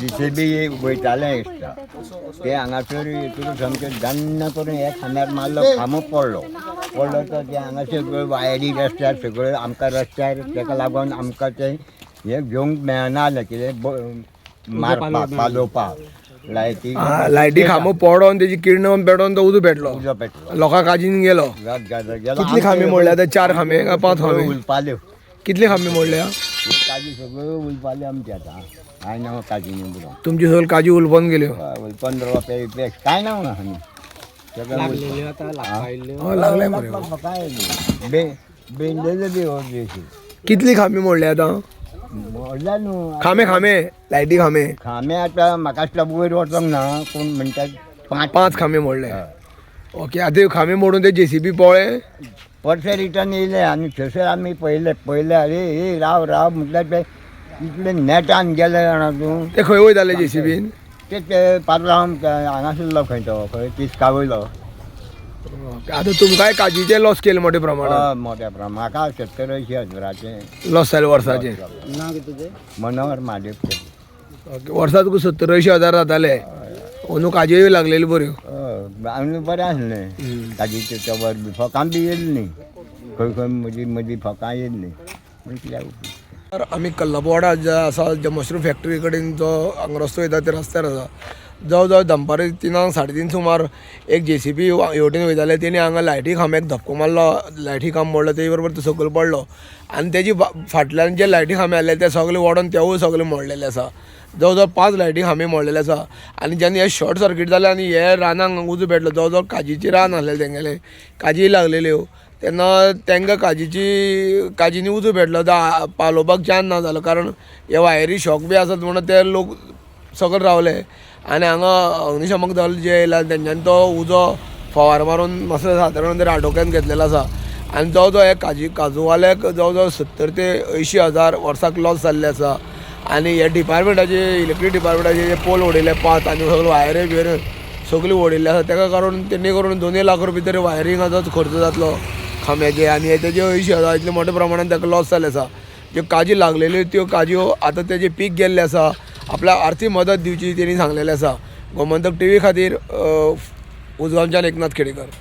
JCB वयताले दिसता ते हांगासर हितून सामकें जन्न करून हे खांद्यार मारलो खांबो पडलो तर ते हांगा सगळ्यो वायरी रस्त्यार सगळ्यो आमकां रस्त्यार तेका लागून आमकां ते हे घेवंक मेळनासलें कितें मारपाक पालोवपाक लायटी खांबो पडोन तेजी किरण पेटोन तो उजो पेटलो उजो पेटलो लोकां काजीन गेलो कितली खांबे मोडले आतां 4 खांबे काय 5 खांबे उलपाल्यो कितली खांबे मोडल्या काजी सगळ्यो उलपाल्यो आमचे आतां कांय ना काजीनी बुडोवन तुमची सगळी काजी उलपन गेल्यो 15 रुपया कांय ना आनी लागले मरे काय बेंडले बी अर्देशी कितली खांबे मोडले आतां मोडला न्हू खांबे लायटी खांबे खांबे आतां म्हाका आसता वयर वचोंक ना पूण म्हणटात 5 खांबे मोडले ओके आतां ह्यो खांबे मोडून ते JCB पळय परते रिटर्न येयले आनी थंयसर आमी पयले अरे हे राव म्हटल्यार ते इतले नेटान गेले जाणा तूं ते खंय वयताले JCBन ते पात्रांव हांगासरलो खंय तो खंय तिस्का वयलो आतां तुमकांय काजीचे लॉस केले मोठे प्रमाणात मोठ्या प्रमाण म्हाका 70-80 लॉस जाले वर्साचे मनोहर महादेव ओके वर्सा तुका 70-80 हजार जाताले अंदू काजयो लागलेल्यो बऱ्यो आनी बरें आसलें ताजीचे चवर बी फकां बी येयली न्ही खंय मदीं फकां येयली न्ही कित्याक तर आमी कल्लपवाडा जो आसा जे मशरूम फॅक्टरी कडेन जो हांगा रस्तो वयता त्या रस्त्यार आसा जवळ जवळ दनपारी 3-3:30 सुमार एक JCB हेवटेन वयताले तेणी हांगा लायटी खांब्याक धपको मारलो लायटी खांब मोडलो तेजे बरोबर तो सकयल पडलो आनी तेजी फाटल्यान जे लायटी खांबे आसले ते सगळे ओडोन तेवूय सगळे मोडलेले आसा जवळ जवळ 5 लायटी खांबे मोडलेले आसा आनी जेन्ना हे शॉर्ट सर्कीट जालें आनी हे रानांक उजो पेटलो जवळ जवळ काजीची रान आसलेले तेंगेले काजी लागलेल्यो तेन्ना तांकां काजीनी उजो पेटलो पालोवपाक चान ना जालो कारण हे वायरी शॉक बी आसात म्हणून ते लोक सकयल रावले आनी हांगा अग्निशमक दल जे येयला तेंच्यांनी तो उजो फवार मारून मातसो सादारण तरी आटोक्यांत घेतलेलो आसा आनी जवळ जवळ हे काजूवाल्याक जवळ जवळ 70 ते 80 हजार वर्साक लॉस जाल्ले आसा आनी हे डिपार्टमेंटाचे इलेक्ट्रीक डिपार्टमेंटाचे जे पोल उडयले 5 आनी सगळे वायरी बियरी सगळी उडयल्ली आसा तेका कारण तेणी करून 2 लाख रुपया तरी वायरिंगाचोच खर्च जातलो खांब्याचे आनी हे तेजे 80 हजार इतले मोठ्या प्रमाणात ताका लॉस जाल्ले आसा ज्यो काजी लागलेल्यो त्यो काजयो आतां तेजे पीक गेल्ले आसा आपल्याक आर्थीक मदत दिवची तेणी सांगलेलें आसा गोमंतक TV खातीर उजगांवच्यान एकनाथ खेडेकर.